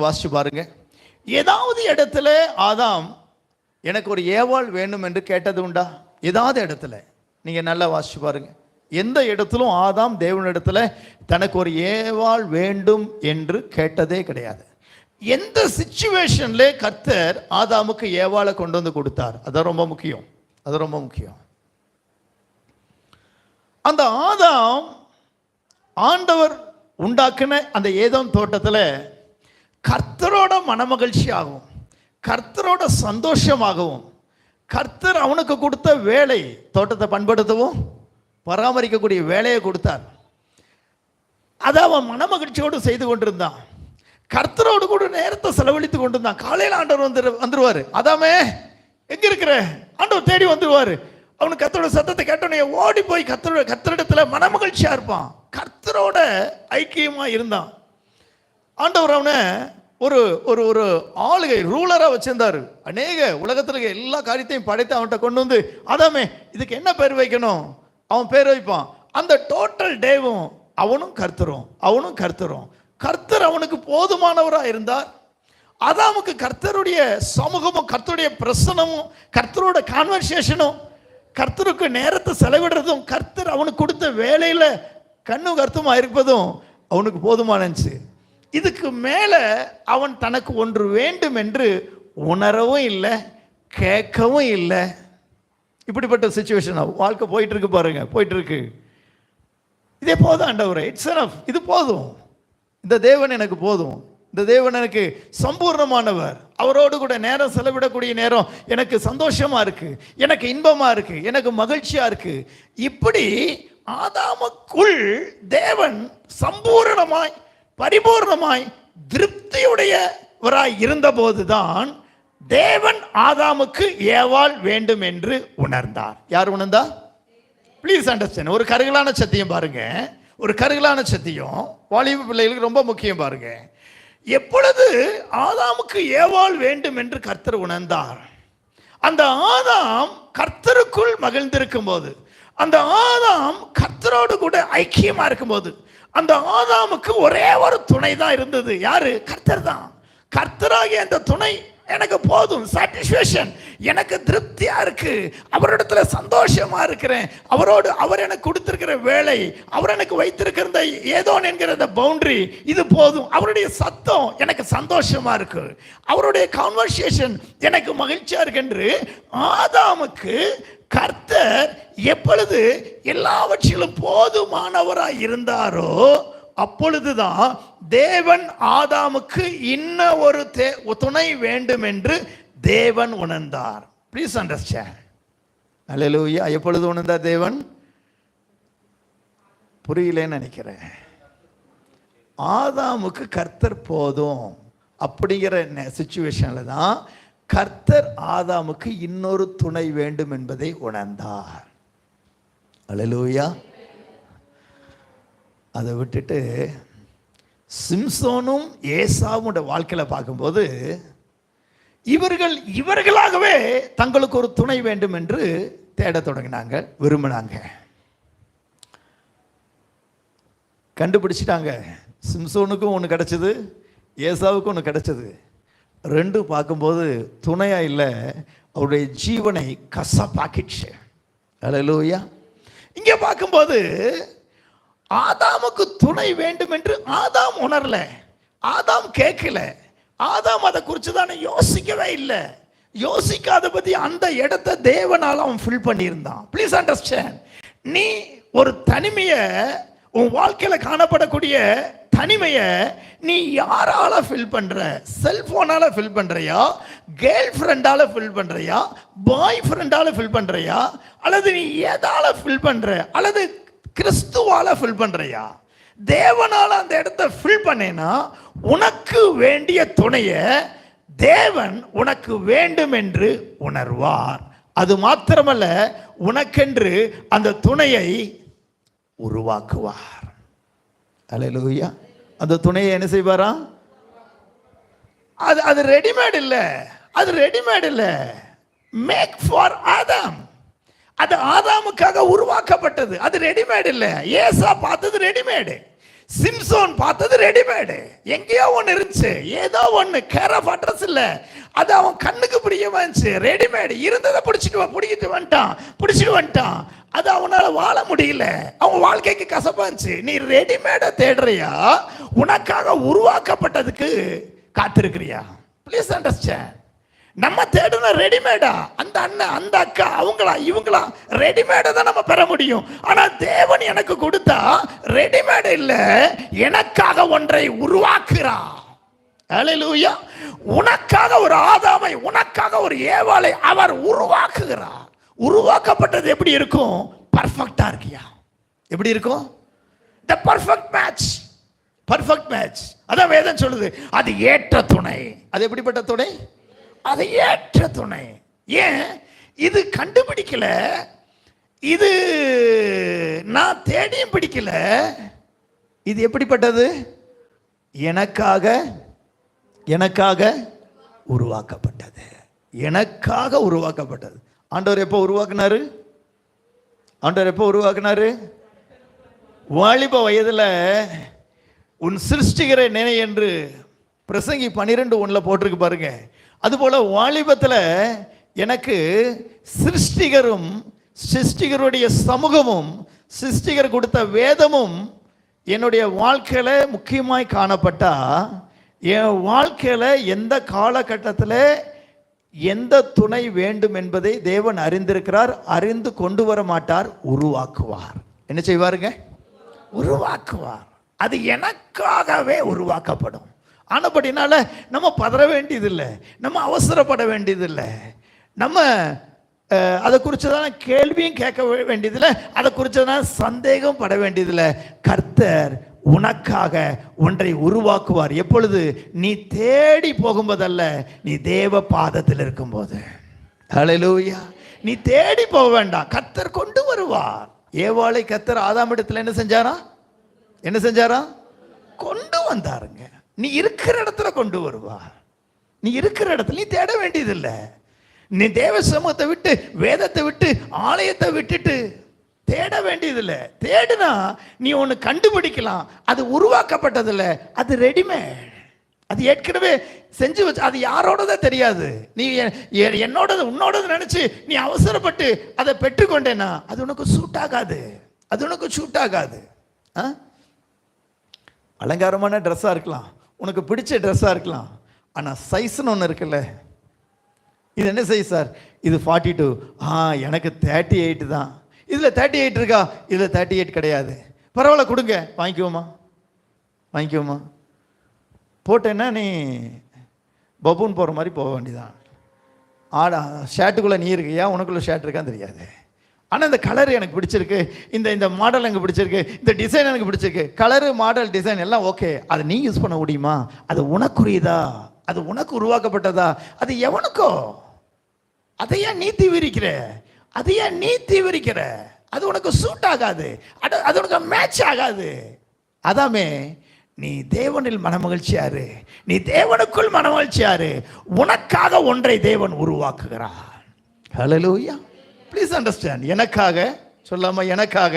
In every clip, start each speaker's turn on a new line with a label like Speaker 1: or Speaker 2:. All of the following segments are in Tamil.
Speaker 1: வாசிச்சு பாருங்க. ஏதாவது இடத்துல ஆதாம் எனக்கு ஒரு ஏவாள் வேணும் என்று கேட்டது உண்டா? ஏதாவது இடத்துல நீங்க நல்லா வாசிச்சு பாருங்க. எந்த இடத்திலும் ஆதாம் தேவனிடத்துல தனக்கு ஒரு ஏவாள் வேண்டும் என்று கேட்டதே கிடையாது. எந்த சிச்சுவேஷன்ல கர்த்தர் ஆதாமுக்கு ஏவாளை கொண்டு வந்து கொடுத்தார்? அதான் ரொம்ப முக்கியம். அது ரொம்ப முக்கியம். அந்த ஆதாம் ஆண்டவர் உண்டாக்குன அந்த ஏதோம் தோட்டத்தில் கர்த்தரோட மனமகிழ்ச்சியாகவும் கர்த்தரோட சந்தோஷமாகவும் கர்த்தர் அவனுக்கு கொடுத்த வேலை, தோட்டத்தை பண்படுத்தவும் பராமரிக்கக்கூடிய வேலையை கொடுத்தார். அதை அவன் மனமகிழ்ச்சியோடு செய்து கொண்டிருந்தான். கர்த்தரோடு கூட நேரத்தை செலவழித்து கொண்டிருந்தான். காலையில் ஆண்டவர் வந்துருவார். அதாமே எங்க இருக்கிற? ஆண்டவர் தேடி வந்துருவார். அவனுக்கு கர்த்தரோட சத்தத்தை கேட்டோன்னே ஓடி போய் கர்த்தரிடத்துல மனமகிழ்ச்சியா இருப்பான். கர்த்தரோட ஐக்கியமா இருந்தான். ஆண்டவர் அவனை ஒரு ஒரு ஒரு ஆளுகை ரூலரா வச்சிருந்தாரு. அநேக உலகத்துல எல்லா காரியத்தையும் படைத்து அவன்கிட்ட கொண்டு வந்து, அதாமே இதுக்கு என்ன பேர் வைக்கணும்? அவன் பேர் வைப்பான். அந்த டோட்டல் டேவும் அவனும் கர்த்தரும் கர்த்தர் அவனுக்கு போதுமானவராக இருந்தார். அதாமுக்கு கர்த்தருடைய சமூகமும் கர்த்தருடைய பிரசனமும் கர்த்தரோட கான்வர்சேஷனும் கர்த்தருக்கு நேரத்தை செலவிடுறதும் கர்த்தர் அவனுக்கு கொடுத்த வேலையில கண்ணும் கருத்துமா இருப்பதும் அவனுக்கு போதுமானச்சு. இதுக்கு மேல அவன் தனக்கு ஒன்று வேண்டும் என்று உணரவும் இல்லை, கேட்கவும் இல்லை. இப்படிப்பட்ட சிச்சுவேஷன் வாழ்க்கை போயிட்டு இருக்கு பாருங்க, போயிட்டு இருக்கு. இதே போதும் ஆண்டவரே, இட்ஸ் எனஃப், இது போதும், இந்த தேவன் எனக்கு போதும், இந்த தேவன் எனக்கு சம்பூர்ணமானவர், அவரோடு கூட நேரம் செலவிடக்கூடிய நேரம் எனக்கு சந்தோஷமா இருக்கு, எனக்கு இன்பமா இருக்கு, எனக்கு மகிழ்ச்சியா இருக்கு. இப்படி ஆதாமுக்குள் தேவன் சம்பூர்ணமாய் பரிபூர்ணமாய் திருப்தியுடையவராய் இருந்த போதுதான் தேவன் ஆதாமுக்கு ஏவாள் வேண்டும் என்று உணர்ந்தார். யார் உணர்ந்தா? Please understand. ஒரு கருகலான சத்தியம் பாருங்க, ஒரு கருகலான சத்தியம் வாலிப பிள்ளைகளுக்கு ரொம்ப முக்கியம் பாருங்க. எப்பொழுது ஆதாமுக்கு ஏவாள் வேண்டும் என்று கர்த்தர் உணர்ந்தார், அந்த ஆதாம் கர்த்தருக்குள் மகிழ்ந்திருக்கும் போது, அந்த ஆதாம் கர்த்தரோடு கூட ஐக்கியமா இருக்கும் போது, அந்த ஆதாமுக்கு ஒரே ஒரு துணை தான் இருந்தது. யாரு? கர்த்தர் தான். கர்த்தராகிய அந்த துணை எனக்கு போதும், சாட்டிஸ்ஃபேக்ஷன், எனக்கு திருப்தியா இருக்கு, அவரிடத்துல சந்தோஷமா இருக்கிறேன், அவரோடு அவர் எனக்கு கொடுத்திருக்கிற வேலை, அவர் எனக்கு வைத்திருக்கிற ஏதோ என்கிற அந்த பவுண்டரி, இது போதும். அவருடைய சத்தம் எனக்கு சந்தோஷமா இருக்கு, அவருடைய கான்வர்சேஷன் எனக்கு மகிழ்ச்சியா இருக்கு என்று ஆதாமுக்கு கர்த்தர் எப்பொழுது எல்லாவற்றிலும் போதுமானவராய் இருந்தாரோ அப்பொழுதுதான் தேவன் ஆதாமுக்கு இன்ன ஒரு துணை வேண்டும் என்று தேவன் உணர்ந்தார். Please understand. அல்லேலூயா. எப்பொழுது உணர்ந்தார் தேவன்? புரியலன்னு நினைக்கிறேன். ஆதாமுக்கு கர்த்தர் போதும் அப்படிங்கிற சிச்சுவேஷன்ல தான் கர்த்தர் ஆதாமுக்கு இன்னொரு துணை வேண்டும் என்பதை உணர்ந்தார். அல்லேலூயா. அதை விட்டுட்டு சிம்சோனும் ஏசாவுடைய வாழ்க்கையில் பார்க்கும்போது இவர்களாகவே தங்களுக்கு ஒரு துணை வேண்டும் என்று தேட தொடங்கினாங்க, விரும்பினாங்க, கண்டுபிடிச்சிட்டாங்க. சிம்சோனுக்கும் ஒன்று கிடைச்சது, ஏசாவுக்கும் ஒன்று கிடைச்சது. ரெண்டு பார்க்கும்போது துணையா இல்லை, அவருடைய ஜீவனை கசப்பாக்கிடுச்சு. அல்லேலூயா. இங்கே பார்க்கும்போது ஆதாமுக்கு துணை வேண்டும் என்று ஆதாம் உணரல, ஆதாம் கேட்கல, ஆதாம் அதை குறித்து தானே யோசிக்கவே இல்லை. யோசிக்காத பத்தி அந்த இடத்தை தேவனால அவன் ஃபில் பண்ணியிருந்தான். Please understand. நீ ஒரு தனிமையை, உன் வாழ்க்கையில காணப்படக்கூடிய தனிமையை நீ யாரால ஃபில் பண்ற? செல்போனால ஃபில் பண்றியா, கேர்ள் ஃப்ரெண்டால ஃபில் பண்றியா, பாய் ஃப்ரெண்டால ஃபில் பண்றியா, அல்லது நீ எதால ஃபில் பண்ற, அல்லது கிறிஸ்துவால ஃபில் பண்றியா? தேவனால அந்த இடத்தை ஃபில் பண்ணேனா உனக்கு வேண்டிய துணையை தேவன் உனக்கு வேண்டும் என்று உணர்வார். அது மாத்திரமல்ல, உனக்கென்று அந்த துணையை உருவாக்குவார். அல்லேலூயா. அந்த துணையை என்ன செய்வாரா? அது ரெடிமேட் இல்ல, அது ரெடிமேட் இல்ல, மேக் ஃபார் ஆதாம். அது ஆதாமுக்காக உருவாக்கப்பட்டது, அது ரெடிமேட் இல்ல. ஏசா பார்த்தது ரெடிமேடு. சிம்சோன் பார்த்தது ரெடிமேடு. எங்கேயோ ஒன்று இருந்துச்சு, ஏதோ ஒன்று, கேர் ஆஃப் அட்ரஸ் இல்லை, அது அவன் கண்ணுக்கு பிடிக்கமா இருந்துச்சு. ரெடிமேடு இருந்ததை பிடிச்சிட்டு வந்துட்டான். அது அவனால வாழ முடியல, அவன் வாழ்க்கைக்கு கசப்பா இருந்துச்சு. நீ ரெடிமேடை தேடுறியா, உனக்காக உருவாக்கப்பட்டதுக்கு காத்திருக்கிறியா? Please understand. நம்ம தேடுன ரெடிமேடா, அந்த அண்ணன் அந்த அக்கா இவங்களா ரெடிமேடை தான் நம்ம பெற முடியும். ஆனா தேவன் எனக்கு கொடுத்தா ரெடிமேட் இல்ல, எனக்காக ஒன்றை உருவாக்குறார். ஹல்லேலூயா. உனக்காக ஒரு ஆதாமை, உனக்காக ஒரு ஏவாளை அவர் உருவாக்குகிறார். உருவாக்கப்பட்டது எப்படி இருக்கும்? பர்ஃபெக்டா இருக்கியா? எப்படி இருக்கும்? தி பர்ஃபெக்ட் மேட்ச். அதான் வேதம் சொல்லுது, அது ஏற்ற துணை. அது எப்படிப்பட்ட துணை? அது ஏற்ற துணை. ஏன் இது கண்டுபிடிக்கல, இது நான் தேடியும் பிடிக்கல, இது எப்படிப்பட்டது? எனக்காக உருவாக்கப்பட்டது. ஆண்டவர் எப்போ உருவாக்குனாரு? வாலிப வயதில் உன் சிருஷ்டிகரை நினை என்று பிரசங்கி 12:1 போட்டிருக்கு பாருங்க. அதுபோல வாலிபத்தில் எனக்கு சிருஷ்டிகரும் சிருஷ்டிகருடைய சமூகமும் சிருஷ்டிகர் கொடுத்த வேதமும் என்னுடைய வாழ்க்கையில முக்கியமாய் காணப்பட்டா, என் வாழ்க்கையில எந்த காலகட்டத்தில் எந்த துணை வேண்டும் என்பதை தேவன் அறிந்திருக்கிறார். அறிந்து கொண்டு வர மாட்டார், உருவாக்குவார். என்ன செய்வாருங்க? உருவாக்குவார். அது எனக்காகவே உருவாக்கப்படும். ஆனபடினால நம்ம பதற வேண்டியதில்லை, நம்ம அவசரப்பட வேண்டியதில்லை, நம்ம அதை குறித்ததான கேள்வியும் கேட்க வேண்டியதில்லை, அதை குறித்ததான சந்தேகம் பட வேண்டியதில்லை. கர்த்தர் உனக்காக ஒன்றை உருவாக்குவார். எப்பொழுது? நீ தேடி போகும்போதல்ல, நீ தேவ பாதத்தில் இருக்கும்போது. ஹல்லேலூயா. நீ தேடி போக வேண்டாம், கர்த்தர் கொண்டு வருவார். ஏவாளை கர்த்தர் ஆதாமிடத்தில் என்ன செஞ்சாரா? கொண்டு வந்தாருங்க. நீ இருக்கிற இடத்துல கொண்டு வருவார். நீ இருக்கிற இடத்துல நீ தேட வேண்டியதில்லை. நீ தேவ சமூகத்தை விட்டு, வேதத்தை விட்டு, ஆலயத்தை விட்டுட்டு தேட வேண்டியதில்லை. தேடுனா நீ ஒன்று கண்டுபிடிக்கலாம். அது உருவாக்கப்பட்டதில்லை, அது ரெடிமேட். அது ஏற்கனவே செஞ்சு வச்சு, அது யாரோடதான் தெரியாது. நீ என்னோடது உன்னோடது நினைச்சு நீ அவசரப்பட்டு அதை பெற்றுக்கொண்டேன்னா அது உனக்கு சூட் ஆகாது. அலங்காரமான ட்ரெஸ்ஸாக இருக்கலாம், உனக்கு பிடிச்ச ட்ரெஸ்ஸாக இருக்கலாம், ஆனால் சைஸ்ன்னு ஒன்று இருக்குல்ல. இது என்ன சைஸ் சார்? இது 42. எனக்கு 38 தான். இதில் 38 இருக்கா? இதில் 38 கிடையாது. பரவாயில்ல, கொடுங்க, வாங்கிக்குவோமா. போட்டேன்னா நீ பபூன் போகிற மாதிரி போக வேண்டியதான். ஷர்ட்டுக்குள்ளே நீ இருக்கியா, உனக்குள்ளே ஷர்ட் இருக்கான்னு தெரியாது. ஆனால் இந்த கலர் எனக்கு பிடிச்சிருக்கு, இந்த மாடல் எனக்கு பிடிச்சிருக்கு, இந்த டிசைன் எனக்கு பிடிச்சிருக்கு. கலரு, மாடல், டிசைன் எல்லாம் ஓகே. அதை நீ யூஸ் பண்ண முடியுமா? அது உனக்குரியதா? அது உனக்கு உருவாக்கப்பட்டதா? அது எவனுக்கோ? அதை ஏன் நீ தீவிரிக்கிற? அது உனக்கு சூட் ஆகாது, அது உனக்கு மேட்ச் ஆகாது. அதாமே நீ தேவனில் மனமகிழ்ச்சியாரு, நீ தேவனுக்குள் மனமகிழ்ச்சியாரு. உனக்காக ஒன்றை தேவன் உருவாக்குகிறார். ஹல்லேலூயா. Please understand. எனக்காக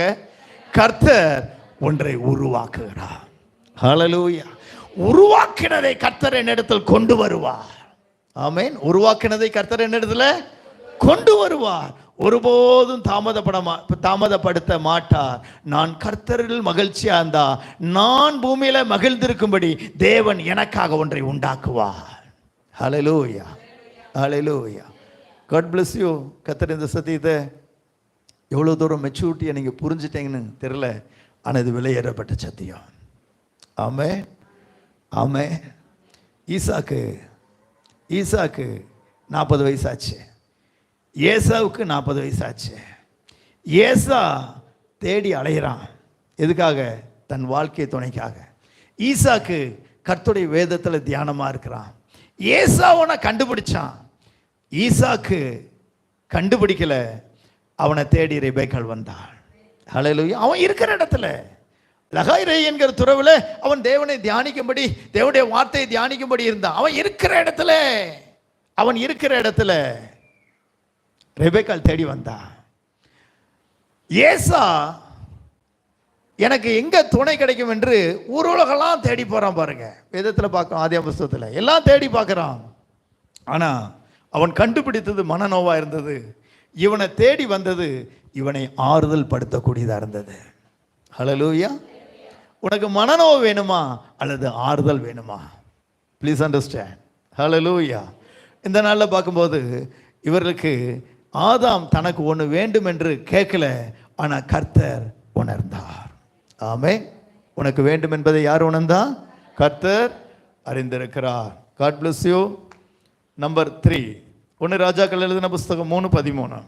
Speaker 1: கர்த்தர் ஒன்றை உருவாக்குகிறார். ஹல்லேலூயா. உருவாக்கினதை கர்த்தர் என்னிடத்தில் கொண்டு வருவார். ஆமென். உருவாக்கினதை கர்த்தர் என்னிடத்துல கொண்டு வருவார். ஒருபோதும் தாமதப்படுத்த மாட்டார். நான் கர்த்தரில் மகிழ்ச்சியா இருந்தா, நான் பூமியில மகிழ்ந்திருக்கும்படி தேவன் எனக்காக ஒன்றை உண்டாக்குவார். ஹல்லேலூயா. God bless you. கர்த்தர் இந்த சத்தியத்தை எவ்வளோ தூரம் மெச்சூரிட்டியை நீங்கள் புரிஞ்சுட்டீங்கன்னு தெரியல, ஆனால் இது விலையேறப்பட்ட சத்தியம். ஆமே. ஈசாக்கு 40 வயசாச்சு, ஏசாவுக்கு 40 வயசாச்சு. ஏசா தேடி அலைகிறான். எதுக்காக? தன் வாழ்க்கை துணைக்காக. ஈசாக்கு கர்த்தருடைய வேதத்தில் தியானமாக இருக்கிறான். ஏசாவனை கண்டுபிடிச்சான், ஈசாக்கு கண்டுபிடிக்கல. அவனை தேடி ரெபேக்காள் வந்தான். ஹல்லேலூயா. அவன் இருக்கிற இடத்துல லகாய்ரே என்கிற துறவில் அவன் தேவனை தியானிக்கும்படி, தேவனுடைய வார்த்தையை தியானிக்கும்படி இருந்தான். அவன் இருக்கிற இடத்துல ரெபேக்காள் தேடி வந்தான். ஏசா எனக்கு எங்கே துணை கிடைக்கும் என்று ஊருலகெல்லாம் தேடி போகிறான் பாருங்க. வேதத்தில் பார்க்குறோம், ஆதியாகம புஸ்தகத்தில் எல்லாம் தேடி பார்க்குறான். ஆனால் அவன் கண்டுபிடித்தது மனநோவாக இருந்தது. இவனை தேடி வந்தது இவனை ஆறுதல் படுத்தக்கூடியதாக இருந்தது. ஹல்லேலூயா. உனக்கு மனநோவு வேணுமா அல்லது ஆறுதல் வேணுமா? Please understand. ஹல்லேலூயா. இந்த நாளில் பார்க்கும்போது இவர்களுக்கு ஆதாம் தனக்கு ஒன்று வேண்டும் என்று கேட்கல, ஆனால் கர்த்தர் உணர்ந்தார். ஆமென். உனக்கு வேண்டும் என்பதை யார் உணர்ந்தா? கர்த்தர் அறிந்திருக்கிறார். God bless you. நம்பர் 3, 1 ராஜாக்கள் எழுதின புஸ்தகம் 3:13.